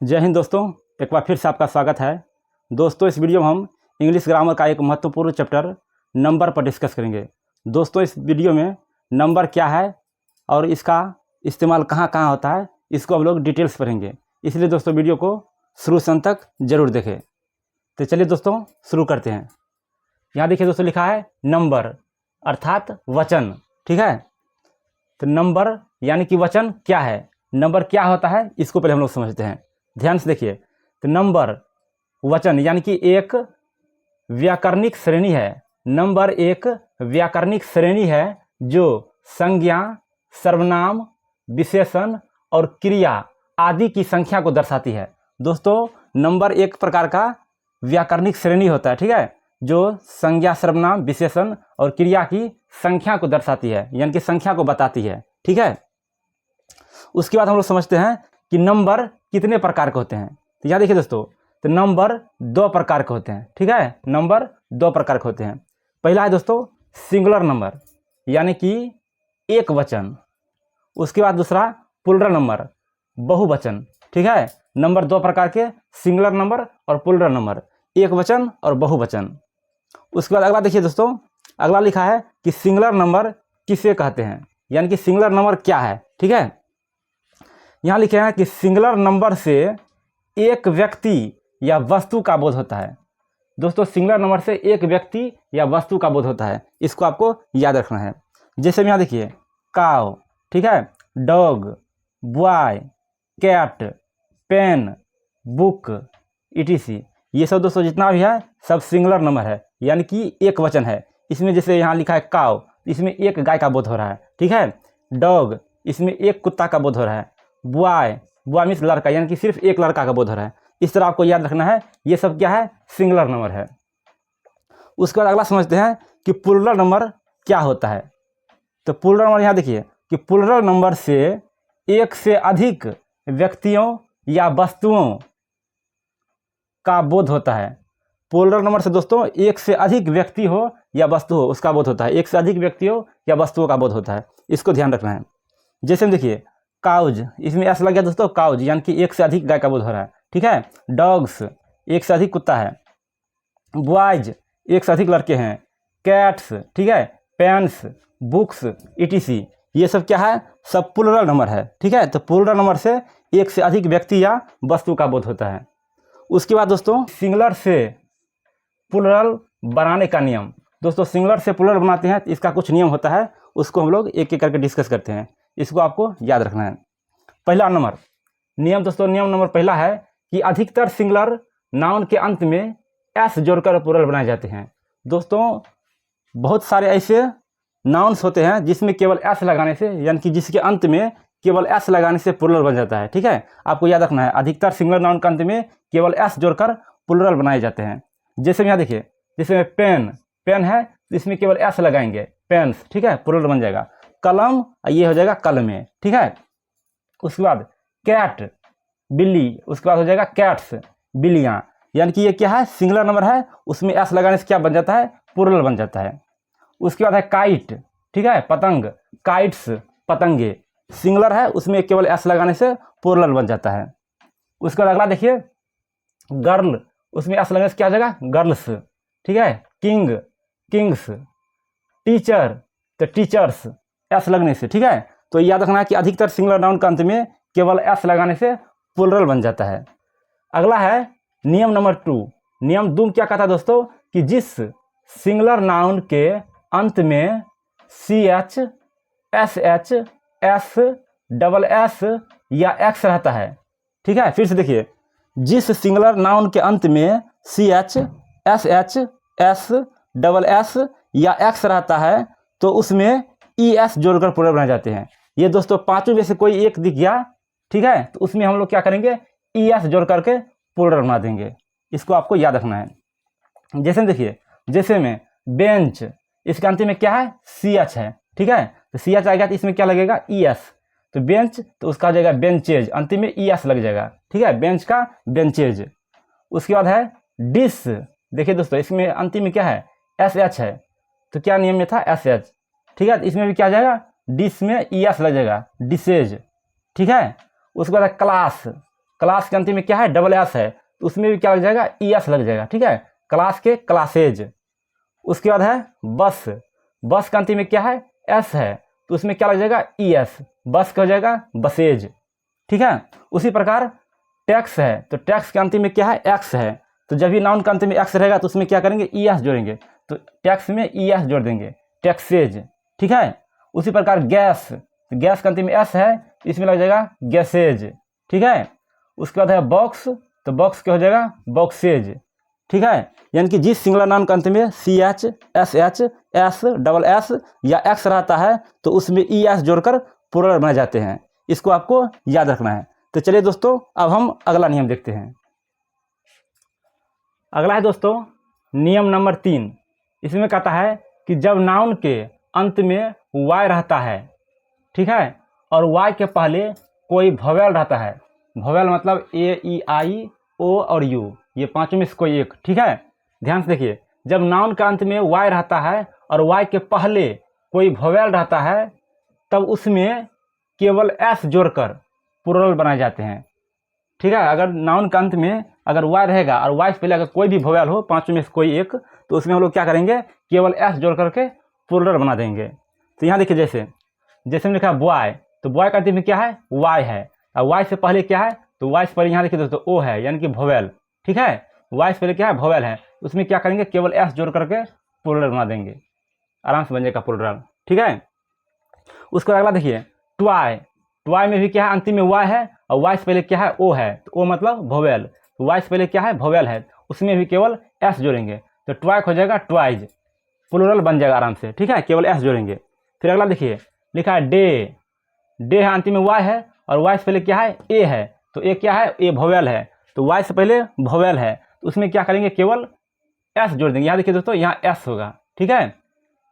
जय हिंद दोस्तों, एक बार फिर से आपका स्वागत है। दोस्तों, इस वीडियो में हम इंग्लिश ग्रामर का एक महत्वपूर्ण चैप्टर नंबर पर डिस्कस करेंगे। दोस्तों, इस वीडियो में नंबर क्या है और इसका इस्तेमाल कहाँ कहाँ होता है, इसको हम लोग डिटेल्स पढ़ेंगे। इसलिए दोस्तों वीडियो को शुरू से अंत तक जरूर देखें। तो चलिए दोस्तों शुरू करते हैं। यहाँ देखिए दोस्तों, लिखा है नंबर अर्थात वचन। ठीक है, तो नंबर यानी कि वचन क्या है, नंबर क्या होता है, इसको पहले हम लोग समझते हैं। ध्यान से देखिए, तो नंबर वचन यानी कि एक व्याकरणिक श्रेणी है। नंबर एक व्याकरणिक श्रेणी है जो संज्ञा, सर्वनाम, विशेषण और क्रिया आदि की संख्या को दर्शाती है। दोस्तों, नंबर एक प्रकार का व्याकरणिक श्रेणी होता है, ठीक है, जो संज्ञा, सर्वनाम, विशेषण और क्रिया की संख्या को दर्शाती है, यानी कि संख्या को बताती है। ठीक है, उसके बाद हम लोग समझते हैं कि नंबर कितने प्रकार के होते हैं। तो यहाँ देखिए दोस्तों, तो नंबर दो प्रकार के होते हैं। ठीक है, नंबर दो प्रकार के होते हैं। पहला है दोस्तों सिंगुलर नंबर यानी कि एक वचन। उसके बाद दूसरा प्लूरल नंबर, बहुवचन। ठीक है, नंबर दो प्रकार के, सिंगुलर नंबर और प्लूरल नंबर, एक वचन और बहुवचन। उसके बाद अगला देखिए दोस्तों, अगला लिखा है कि सिंगुलर नंबर किसे कहते हैं, यानी कि सिंगुलर नंबर क्या है। ठीक है, यहाँ लिखे हैं कि सिंगुलर नंबर से एक व्यक्ति या वस्तु का बोध होता है। दोस्तों, सिंगुलर नंबर से एक व्यक्ति या वस्तु का बोध होता है, इसको आपको याद रखना है। जैसे यहाँ देखिए, काव, ठीक है, dog, boy, cat, pen, book, etc। ये सब दोस्तों जितना भी है सब सिंगुलर नंबर है, यानी कि एक वचन है। इसमें जैसे यहाँ लिखा है काव, इसमें एक गाय का बोध हो रहा है। ठीक है, डॉग, इसमें एक कुत्ता का बोध हो रहा है। बॉय, बॉय मीन्स लड़का, यानी कि सिर्फ एक लड़का का बोध हो रहा है। इस तरह आपको याद रखना है, ये सब क्या है, सिंगुलर नंबर है। उसके बाद अगला समझते हैं कि प्लूरल नंबर क्या होता है। तो प्लूरल नंबर यहाँ देखिए कि प्लूरल नंबर से एक से अधिक व्यक्तियों या वस्तुओं का बोध होता है। प्लूरल नंबर से दोस्तों एक से अधिक व्यक्ति हो या वस्तु हो, उसका बोध होता है। एक से अधिक व्यक्ति हो या वस्तुओं का बोध होता है, इसको ध्यान रखना है। जैसे देखिए काउज, इसमें ऐसा लग गया दोस्तों काउज, यानी कि एक से अधिक गाय का बोध हो रहा है। ठीक है, डॉग्स, एक से अधिक कुत्ता है। बॉयज, एक से अधिक लड़के हैं। कैट्स, ठीक है, पेन्स, बुक्स, etc। ये सब क्या है, सब प्लूरल नंबर है। ठीक है, तो प्लूरल नंबर से एक से अधिक व्यक्ति या वस्तु का बोध होता है। उसके बाद दोस्तों सिंगुलर से प्लूरल बनाने का नियम। दोस्तों, सिंगुलर से प्लूरल बनाते हैं तो इसका कुछ नियम होता है, उसको हम लोग एक एक करके डिस्कस करते हैं। इसको आपको याद रखना है। पहला नंबर नियम दोस्तों, नियम नंबर पहला है कि अधिकतर सिंगुलर नाउन के अंत में एस जोड़कर प्लूरल बनाए जाते हैं। दोस्तों, बहुत सारे ऐसे नाउन्स होते हैं जिसमें केवल एस लगाने से, यानी कि जिसके अंत में केवल एस लगाने से प्लूरल बन जाता है। ठीक है, आपको याद रखना है, अधिकतर सिंगुलर नाउन के अंत में केवल एस जोड़कर प्लूरल बनाए जाते हैं। जैसे यहाँ देखिए, जैसे पेन, पेन है तो इसमें केवल एस लगाएंगे, पेन्स, ठीक है, प्लूरल बन जाएगा। कलम, ये हो जाएगा कलमें। ठीक है, उसके बाद कैट, बिल्ली, उसके बाद हो जाएगा कैट्स, बिल्लियाँ। यानी कि ये क्या है, सिंगुलर नंबर है, उसमें एस लगाने से क्या बन जाता है, प्लूरल बन जाता है। उसके बाद है काइट, ठीक है, पतंग, काइट्स, पतंगे, सिंगुलर है, उसमें केवल एस लगाने से प्लूरल बन जाता है। उसके बाद अगला देखिए गर्ल, उसमें एस लगाने से क्या हो जाएगा, गर्ल्स। ठीक है, किंग, किंग्स, टीचर, तो टीचर्स, एस लगने से। ठीक है, तो याद रखना है कि अधिकतर सिंगुलर नाउन के अंत में केवल एस लगाने से प्लूरल बन जाता है। अगला है नियम नंबर 2। नियम 2 क्या कहता है दोस्तों, कि जिस सिंगुलर नाउन के अंत में CH, SH, S, SS या X रहता है। ठीक है, फिर से देखिए, जिस सिंगुलर नाउन के अंत में CH, SH, S, SS या X रहता है तो उसमें ES जोड़कर प्लूरल बनाए जाते हैं। ये दोस्तों पांचों में से कोई एक दिख गया, ठीक है, तो उसमें हम लोग क्या करेंगे, ES जोड़ करके प्लूरल बना देंगे। इसको आपको याद रखना है। जैसे देखिए, जैसे में बेंच, इसके अंत में क्या है, CH है। ठीक है, तो CH आएगा तो इसमें क्या लगेगा, ES, तो बेंच, तो उसका हो जाएगा बेंचेज, अंतिम में ES लग जाएगा। ठीक है, बेंच का बेंचेज। उसके बाद है डिश, देखिए दोस्तों इसमें अंतिम में क्या है, SH है, तो क्या नियम में था, SH। ठीक है, इसमें भी क्या आ जाएगा, डिश में ES लग जाएगा, डिशेज। ठीक है, उसके बाद क्लास, क्लास के अंतिम में क्या है, डबल एस है, तो उसमें भी क्या लग जाएगा, ई एस लग जाएगा, ठीक है, क्लास के क्लासेज। उसके बाद है बस, बस के अंतिम में क्या है, एस है, तो उसमें क्या लग जाएगा, ई एस, बस का हो जाएगा बसेज, ठीक है। उसी प्रकार टैक्स है, तो टैक्स के अंतिम में क्या है, एक्स है, तो जब भी नाउन के अंतिम में एक्स रहेगा तो उसमें क्या करेंगे, ई एस जोड़ेंगे, तो टैक्स में ई एस जोड़ देंगे, टैक्सेज, ठीक है। उसी प्रकार गैस, तो गैस के अंतिम में एस है, इसमें लग जाएगा गैसेज, ठीक है। उसके बाद है बॉक्स, तो बॉक्स क्या हो जाएगा, बॉक्सेज, ठीक है। यानी कि जिस सिंगुलर नाउन के अंत में C H, S H, S, double S या एक्स रहता है तो उसमें ई एस जोड़कर प्लूरल बनाए जाते हैं, इसको आपको याद रखना है। तो चलिए दोस्तों, अब हम अगला नियम देखते हैं। अगला है दोस्तों नियम नंबर 3। इसमें कहता है कि जब नाउन के अंत में वाई रहता है, ठीक है, और वाई के पहले कोई वोवेल रहता है, वोवेल मतलब ए, ई, आई, ओ और यू, ये पांचों में से कोई एक, ठीक है। ध्यान से देखिए, जब नाउन के अंत में वाई रहता है और वाई के पहले कोई वोवेल रहता है तब उसमें केवल एस जोड़कर प्लूरल बनाए जाते हैं, ठीक है। अगर नाउन के अंत में अगर वाई रहेगा और वाई से पहले अगर कोई भी वोवेल हो, पांचों में से कोई एक, तो उसमें हम लोग क्या करेंगे, केवल एस जोड़ करके प्लूरल बना देंगे। तो यहाँ देखिए, जैसे जैसे हमने लिखा बॉय, तो बॉय का अंत में क्या है, वाई है, और वाई से पहले क्या है, तो वाई से पहले यहाँ देखिए दोस्तों ओ है, यानी कि वोवेल, ठीक है। वाई से पहले क्या है, वोवेल है, उसमें क्या करेंगे, केवल एस जोड़ करके प्लूरल बना देंगे, आराम से बन जाएगा प्लूरल, ठीक है। उसके बाद अगला देखिए ट्वाई, ट्वाई में भी क्या है, अंतिम में वाई है और वाई से पहले क्या है, ओ है, तो ओ मतलब वोवेल, तो वाई से पहले क्या है, वोवेल है, उसमें भी केवल एस जोड़ेंगे, तो ट्वाई हो जाएगा ट्वाइज, प्लूरल बन जाएगा आराम से, ठीक है, केवल एस जोड़ेंगे। फिर अगला देखिए लिखा है डे, डे है अंतिम में वाई है और वाई से पहले क्या है, ए है, तो ए क्या है, ए वोवेल है, तो वाई से पहले वोवेल है, तो उसमें क्या करेंगे, केवल एस जोड़ देंगे। यहाँ देखिए दोस्तों, यहाँ एस होगा, ठीक है,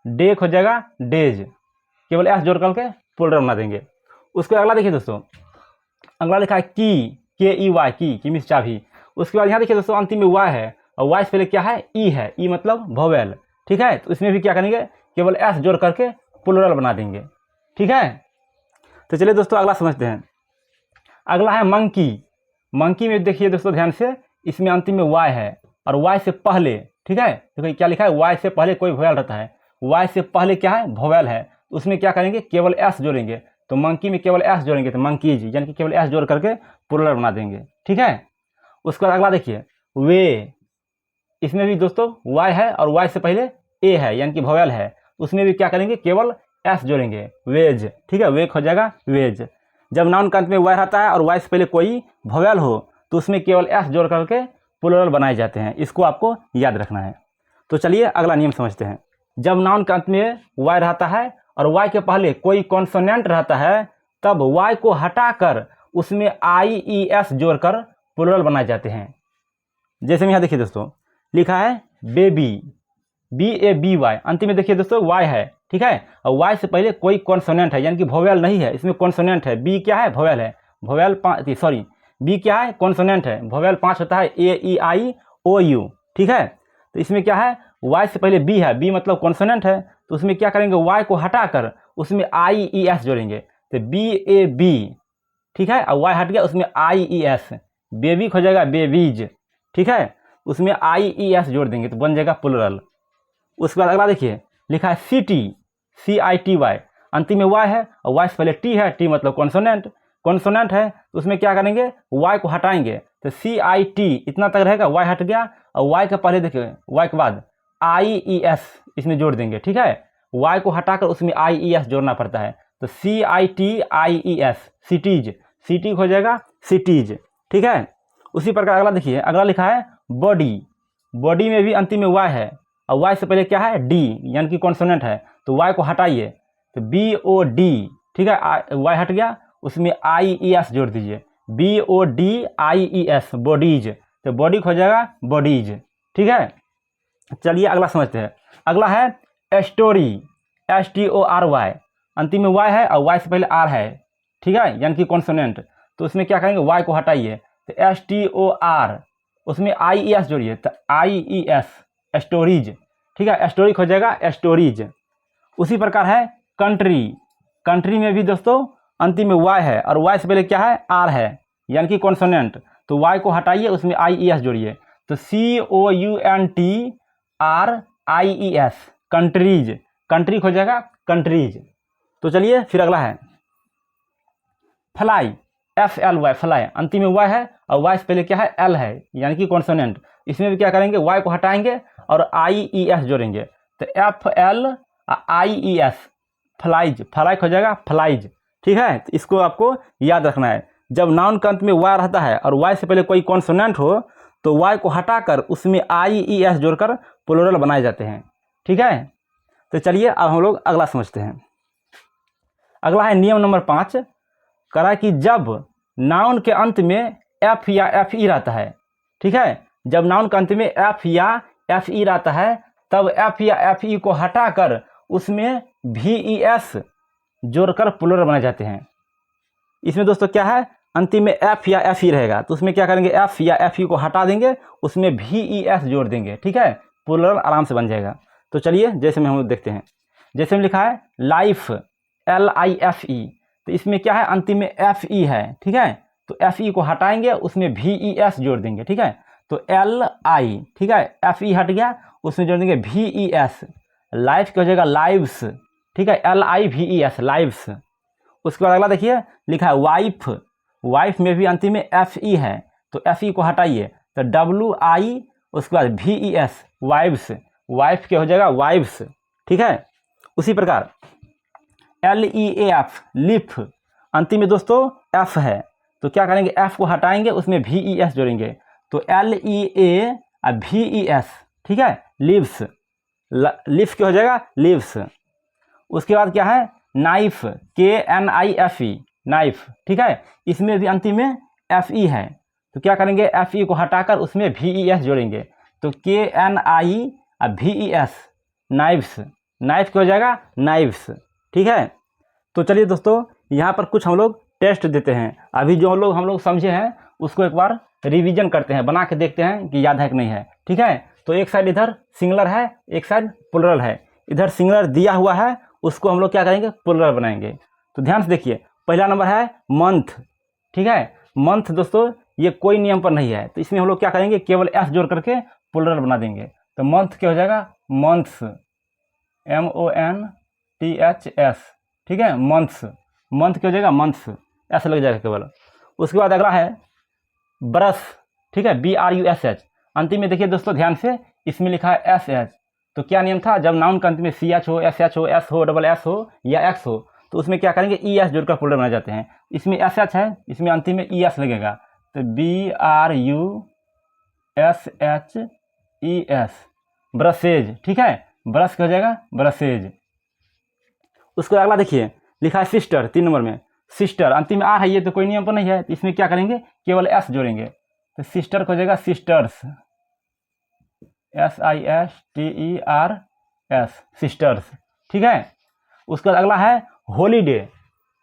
डे हो जाएगा डेज, केवल एस जोड़ करके प्लूरल बना देंगे। उसके अगला देखिए दोस्तों, अगला लिखा है की, के ई वाई, की मीन्स चाबी। उसके बाद यहाँ देखिए दोस्तों, अंतिम में वाई है और वाई से पहले क्या है, ई है, ई मतलब वोवेल, ठीक है, तो इसमें भी क्या करेंगे, केवल एस जोड़ करके प्लूरल बना देंगे, ठीक है। तो चलिए दोस्तों अगला समझते हैं। अगला है मंकी, मंकी में देखिए दोस्तों ध्यान से, इसमें अंतिम में वाई है और वाई से पहले, ठीक है, देखिए क्या लिखा है, वाई से पहले कोई वोवेल रहता है, वाई से पहले क्या है, वोवेल है, उसमें क्या करेंगे, केवल एस जोड़ेंगे, तो मंकी में केवल एस जोड़ेंगे, तो मंकीज, यानी कि केवल एस जोड़ करके प्लूरल बना देंगे, ठीक है। उसके बाद अगला देखिए वे, इसमें भी दोस्तों वाई है और वाई से पहले ए है, यानी कि वोवेल है, उसमें भी क्या करेंगे, केवल एस जोड़ेंगे, वेज, ठीक है, वे हो जाएगा वेज। जब नाउन के अंत में वाई रहता है और वाई से पहले कोई वोवेल हो तो उसमें केवल एस जोड़ करके प्लूरल बनाए जाते हैं, इसको आपको याद रखना है। तो चलिए अगला नियम समझते हैं। जब नाउन के अंत में वाई रहता है और वाई के पहले कोई कॉन्सोनेंट रहता है तब वाई को हटाकर उसमें आई ई एस जोड़कर प्लूरल बनाए जाते हैं। जैसे में यहाँ देखिए दोस्तों लिखा है baby, B A B Y, अंतिम में देखिए दोस्तों वाई है, ठीक है, और वाई से पहले कोई कॉन्सोनेंट है, यानी कि वोवेल नहीं है, इसमें कॉन्सोनेंट है, बी क्या है, वोवेल है, वोवेल 5, सॉरी बी क्या है, कॉन्सोनेंट है, वोवेल 5 होता है, ए ई आई ओ यू, ठीक है। तो इसमें क्या है, वाई से पहले बी है, बी मतलब कॉन्सोनेंट है, तो उसमें क्या करेंगे, वाई को हटाकर उसमें आई ई एस जोड़ेंगे, तो बी ए बी, ठीक है, और वाई हट गया, उसमें आई ई एस, बेबी हो जाएगा बेबीज, ठीक है, उसमें आई ई एस जोड़ देंगे तो बन जाएगा प्लूरल। उसके बाद अगला देखिए लिखा है city, C I T Y, अंतिम में वाई है और वाई से पहले टी है, टी मतलब कॉन्सोनेंट, कॉन्सोनेंट है, तो उसमें क्या करेंगे, वाई को हटाएंगे, तो सी आई टी इतना तक रहेगा, वाई हट गया, और वाई के पहले देखिए वाई के बाद आई ई एस इसमें जोड़ देंगे, ठीक है, वाई को हटाकर उसमें आई ई एस जोड़ना पड़ता है, तो C I T I E S, cities, city हो जाएगा सिटीज, ठीक है। उसी प्रकार अगला देखिए, अगला लिखा है बॉडी, बॉडी में भी अंतिम में वाई है और वाई से पहले क्या है, डी, यानी कि कॉन्सोनेंट है, तो वाई को हटाइए, तो बी ओ डी, ठीक है, वाई हट गया, उसमें आई ई एस जोड़ दीजिए, B O D I E S, bodies, तो बॉडी हो जाएगा बॉडीज, ठीक है। चलिए अगला समझते हैं। अगला है story, S T O R Y, अंतिम में वाई है और वाई से पहले आर है, ठीक है, यानी कि कॉन्सोनेंट, तो उसमें क्या करेंगे, वाई को हटाइए, तो एस टी ओ आर, उसमें आई ई एस जोड़िए, तो आई ई एस, स्टोरीज, ठीक है, स्टोरी हो जाएगा स्टोरीज। उसी प्रकार है कंट्री, कंट्री में भी दोस्तों अंतिम में वाई है और वाई से पहले क्या है, आर है, यानी कि कॉन्सोनेंट, तो वाई को हटाइए, उसमें आई ई एस जोड़िए, तो COUNTRIES कंट्रीज, कंट्री हो जाएगा कंट्रीज। तो चलिए फिर अगला है फ्लाई, FLY फ्लाई, अंतिम में वाई है और वाई से पहले क्या है, एल है, यानी कि कॉन्सोनेंट। इसमें भी क्या करेंगे, वाई को हटाएंगे और IES जोड़ेंगे, तो FLIES फ्लाइज, फ्लाई हो जाएगा फ्लाइज। ठीक है, तो इसको आपको याद रखना है। जब नाउन के अंत में वाई रहता है और वाई से पहले कोई कॉन्सोनेंट हो तो वाई को हटाकर उसमें IES जोड़कर प्लूरल बनाए जाते हैं। ठीक है, तो चलिए अब हम लोग अगला समझते हैं। अगला है नियम नंबर 5, करा कि जब नाउन के अंत में F या FE रहता है, ठीक है, जब नाउन के अंत में F या FE रहता है तब F या FE को हटाकर उसमें VES जोड़कर प्लूरल बनाए जाते हैं। इसमें दोस्तों क्या है, अंतिम में F या FE रहेगा तो उसमें क्या करेंगे, F या FE को हटा देंगे, उसमें VES जोड़ देंगे। ठीक है, प्लूरल आराम से बन जाएगा। तो चलिए जैसे में हम लोग देखते हैं, जैसे में लिखा है लाइफ, LIFE, तो इसमें क्या है, अंतिम में FE है। ठीक है, तो FE को हटाएंगे, उसमें VES जोड़ देंगे। ठीक है, तो LI, ठीक है, FE हट गया, उसमें जोड़ देंगे VES, लाइफ क्या हो जाएगा लाइव्स। ठीक है, LIVES लाइव्स। उसके बाद अगला देखिए लिखा है वाइफ, वाइफ में भी अंतिम में FE है, तो FE को हटाइए, तो WI, उसके बाद VES वाइव्स, वाइफ क्या हो जाएगा वाइव्स। ठीक है, उसी प्रकार LEAF लिफ, अंतिम में दोस्तों F है, तो क्या करेंगे, F को हटाएंगे, उसमें VES जोड़ेंगे, तो LEAVES। ठीक है, लिव्स, लिफ क्या हो जाएगा लिव्स। उसके बाद क्या है नाइफ, KNIFE नाइफ। ठीक है, इसमें भी अंतिम में FE है, तो क्या करेंगे, FE को हटाकर उसमें VES जोड़ेंगे, तो KNIVES नाइव्स, नाइफ क्या हो जाएगा नाइव्स। ठीक है, तो चलिए दोस्तों यहाँ पर कुछ हम लोग टेस्ट देते हैं। अभी जो हम लोग समझे हैं उसको एक बार रिवीजन करते हैं, बना के देखते हैं कि याद है कि नहीं है। ठीक है, तो एक साइड इधर सिंगुलर है, एक साइड प्लूरल है, इधर सिंगुलर दिया हुआ है, उसको हम लोग क्या करेंगे, प्लूरल बनाएंगे। तो ध्यान से देखिए, पहला नंबर है मंथ। ठीक है, मंथ दोस्तों ये कोई नियम पर नहीं है, तो इसमें हम लोग क्या करेंगे, केवल S जोड़ करके प्लूरल बना देंगे, तो मंथ क्या हो जाएगा मंथ्स, MONTHS। ठीक है, मंथ्स, मंथ क्या हो जाएगा मंथ्स, ऐसा लग जाएगा केवल। उसके बाद अगला है ब्रश। ठीक है, BRUSH, अंतिम में देखिए दोस्तों ध्यान से, इसमें लिखा है SH, तो क्या नियम था, जब नाउन के अंत में CH हो, SH हो, S हो, SS हो या X हो, तो उसमें क्या करेंगे, ES जोड़कर प्लूरल बनाए जाते हैं। इसमें SH है, इसमें अंतिम में ES लगेगा, तो BRUSHES ब्रशेज। ठीक है, ब्रश क्या हो जाएगा ब्रशेज। उसके अगला देखिए लिखा है सिस्टर, 3 नंबर में सिस्टर, अंतिम में R है, ये तो कोई नियम पर नहीं है, तो इसमें क्या करेंगे, केवल S जोड़ेंगे, तो सिस्टर को हो जाएगा सिस्टर्स, SISTERS सिस्टर्स। ठीक है, उसके बाद अगला है हॉलीडे,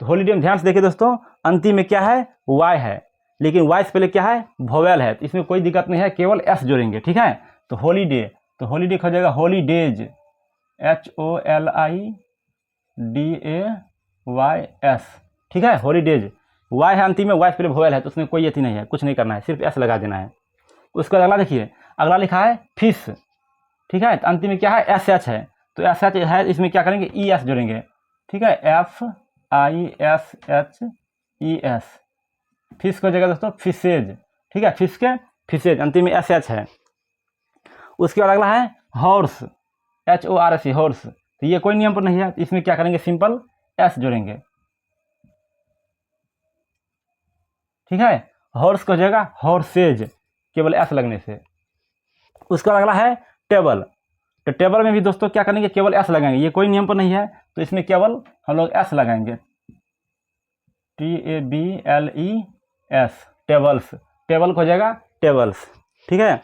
तो हॉलीडे में ध्यान से देखिए दोस्तों, अंतिम में क्या है Y है, लेकिन Y से पहले क्या है वोवेल है, तो इसमें कोई दिक्कत नहीं है, केवल S जोड़ेंगे। ठीक है, तो हॉलीडे, तो हॉलीडे हो जाएगा हॉलीडेज, HOLIDAYS। ठीक है, हॉलीडेज, Y है अंतिम में, Y से पहले वोवेल है, तो उसमें कोई अति नहीं है, कुछ नहीं करना है, सिर्फ S लगा देना है। उसके बाद अगला देखिए, अगला लिखा है फिश। ठीक है, तो अंतिम में क्या है SH है, तो SH है, इसमें क्या करेंगे ES जोड़ेंगे। ठीक है, FISHES फिश को जगह दोस्तों फिशेज। ठीक है, फिश के फिशेज, अंतिम में SH है। उसके बाद अगला है हॉर्स, HORS हॉर्स, तो ये कोई नियम पर नहीं है, इसमें क्या करेंगे सिंपल S जोड़ेंगे। ठीक है, हॉर्स को जगह हॉर्सेज, केवल S लगने से। उसका अगला है टेबल, तो टेबल में भी दोस्तों क्या करेंगे, केवल S लगाएंगे, ये कोई नियम पर नहीं है, तो इसमें केवल हम लोग S लगाएंगे, TABLES टेबल्स, टेबल को हो जाएगा टेबल्स। ठीक है,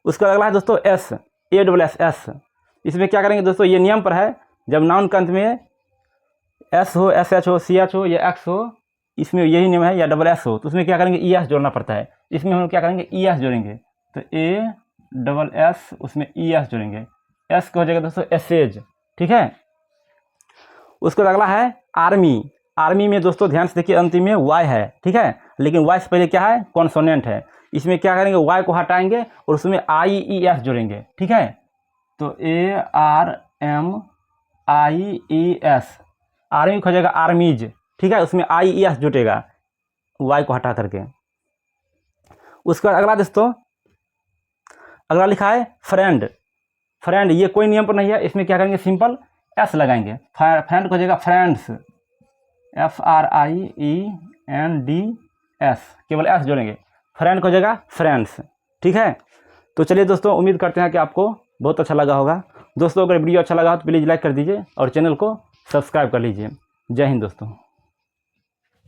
उसका अगला है दोस्तों AWS, इसमें क्या करेंगे दोस्तों, ये नियम पर है, जब नाउन के अंत में S हो, SH हो, CH हो या X हो, इसमें यही नियम है, या SS हो, तो उसमें क्या करेंगे ES जोड़ना पड़ता है, इसमें हम लोग क्या करेंगे ES जोड़ेंगे, तो ASS उसमें ES जोड़ेंगे, S को हो जाएगा दोस्तों एसेज। ठीक है, उसके बाद अगला है आर्मी, आर्मी में दोस्तों ध्यान से देखिए, अंतिम में वाई है, ठीक है, लेकिन वाई से पहले क्या है, कॉन्सोनेंट है। इसमें क्या करेंगे, वाई को हटाएंगे और उसमें IES जोड़ेंगे, ठीक है। तो ARMIES, आर्मी हो जाएगा आर्मीज, ठीक है, उसमें IES जुटेगा वाई को हटा करके। उसके बाद अगला दोस्तों, अगला लिखा है फ्रेंड। फ्रेंड ये कोई नियम पर नहीं है, इसमें क्या करेंगे, सिंपल S लगाएंगे, फ्रेंड को हो जाएगा फ्रेंड्स, FRIENDS, केवल S जोड़ेंगे, फ्रेंड को हो जाएगा फ्रेंड्स, ठीक है। तो चलिए दोस्तों, उम्मीद करते हैं कि आपको बहुत अच्छा लगा होगा। दोस्तों अगर वीडियो अच्छा लगा तो प्लीज़ लाइक कर दीजिए और चैनल को सब्सक्राइब कर लीजिए। जय हिंद दोस्तों।